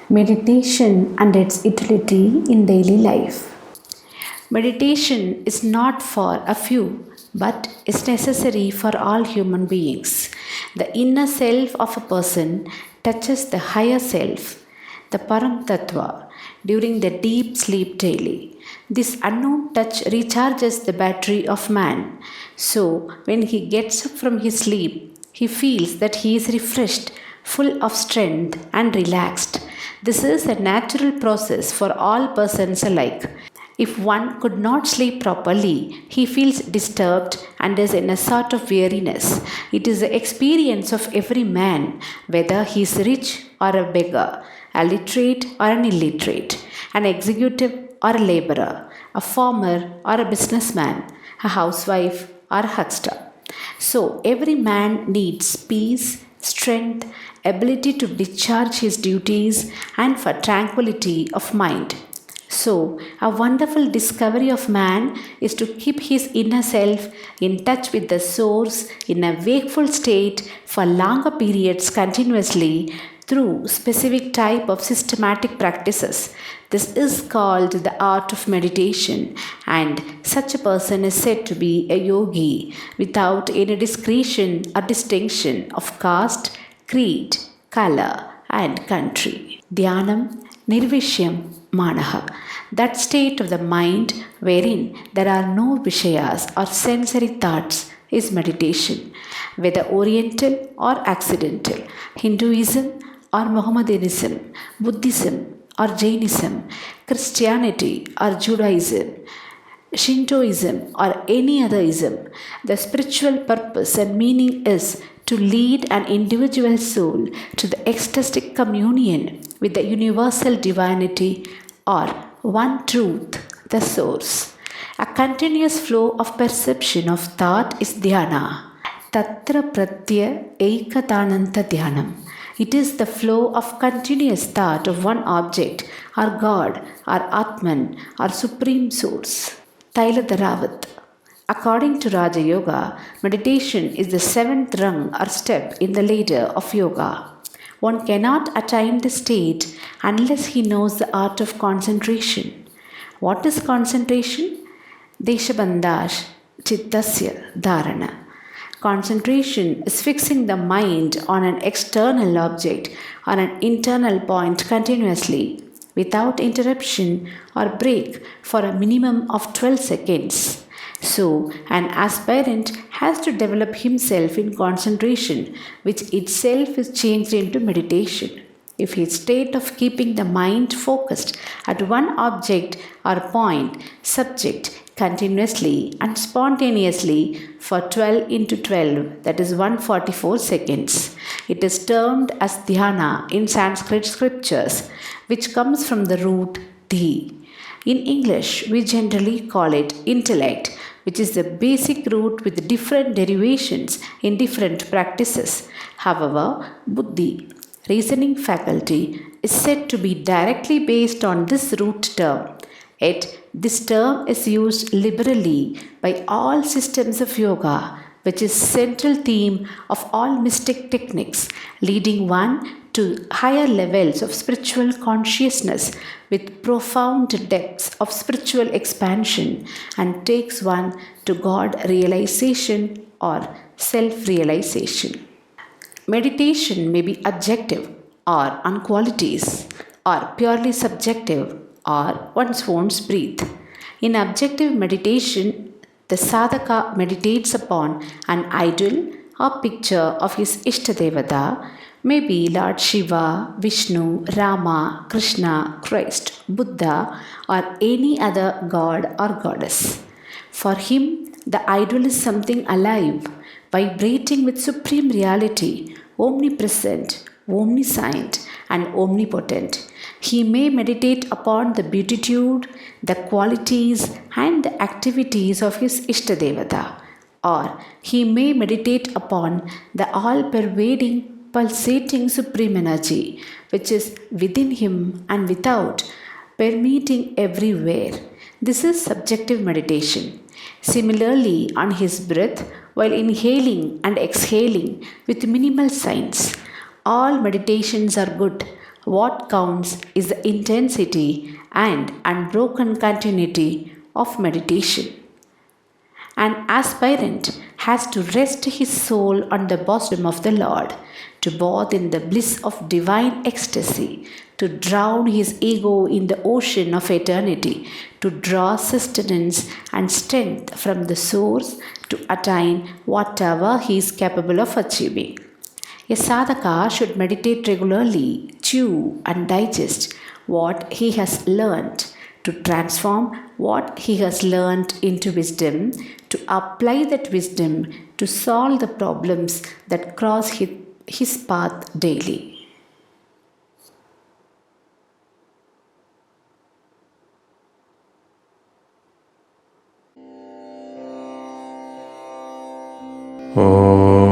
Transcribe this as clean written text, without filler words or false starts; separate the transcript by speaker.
Speaker 1: Meditation and its utility in daily life. Meditation is not for a few, but is necessary for all human beings. The inner self of a person touches the higher self, the Param Tattva, during the deep sleep daily. This unknown touch recharges the battery of man. So, when he gets up from his sleep, he feels that he is refreshed, full of strength, and relaxed. This is a natural process for all persons alike. If one could not sleep properly, he feels disturbed and is in a sort of weariness. It is the experience of every man, whether he is rich or a beggar, a literate or an illiterate, an executive or a laborer, a farmer or a businessman, a housewife or a huckster. So, every man needs peace, strength, ability to discharge his duties, and for tranquility of mind. So, a wonderful discovery of man is to keep his inner self in touch with the source in a wakeful state for longer periods continuously through specific type of systematic practices. This is called the art of meditation, and such a person is said to be a yogi without any discretion or distinction of caste, creed, color, and country. Dhyanam Nirvishyam Manaha, that state of the mind wherein there are no Vishayas or sensory thoughts, is meditation. Whether Oriental or Occidental, Hinduism or Mohammedanism, Buddhism or Jainism, Christianity or Judaism, Shintoism or any other ism, the spiritual purpose and meaning is to lead an individual soul to the ecstatic communion with the universal divinity or one truth, the source. A continuous flow of perception of thought is dhyana. Tatra pratyaya ekatananta dhyanam. It is the flow of continuous thought of one object or God or Atman or Supreme Source. Tailadaravat. According to Raja Yoga, meditation is the seventh rung or step in the ladder of yoga. One cannot attain the state unless he knows the art of concentration. What is concentration? Deshabandhash chittasya dharana. Concentration is fixing the mind on an external object or an internal point continuously without interruption or break for a minimum of 12 seconds. So, an aspirant has to develop himself in concentration, which itself is changed into meditation. If his state of keeping the mind focused at one object or point, subject, continuously and spontaneously for 12 into 12, that is 144 seconds. It is termed as dhyana in Sanskrit scriptures, which comes from the root dhi. In English, we generally call it intellect, which is the basic root with different derivations in different practices. However, buddhi, reasoning faculty, is said to be directly based on this root term. Yet, this term is used liberally by all systems of yoga, which is central theme of all mystic techniques, leading one to higher levels of spiritual consciousness with profound depths of spiritual expansion and takes one to God realization or self-realization. Meditation may be objective or on qualities or purely subjective or one's own breath. In objective meditation, the sadhaka meditates upon an idol or picture of his Ishtadevata, may be Lord Shiva, Vishnu, Rama, Krishna, Christ, Buddha, or any other god or goddess. For him, the idol is something alive, vibrating with supreme reality, omnipresent, omniscient, and omnipotent. He may meditate upon the beatitude, the qualities, and the activities of his Ishtadevata, or he may meditate upon the all-pervading pulsating supreme energy which is within him and without, permeating everywhere. This is subjective meditation. Similarly, on his breath, while inhaling and exhaling with minimal signs, all meditations are good. What counts is the intensity and unbroken continuity of meditation. An aspirant has to rest his soul on the bosom of the Lord, to bathe in the bliss of divine ecstasy, to drown his ego in the ocean of eternity, to draw sustenance and strength from the source to attain whatever he is capable of achieving. A sadhaka should meditate regularly, chew and digest what he has learnt, to transform what he has learnt into wisdom, to apply that wisdom to solve the problems that cross his path daily.
Speaker 2: Oh.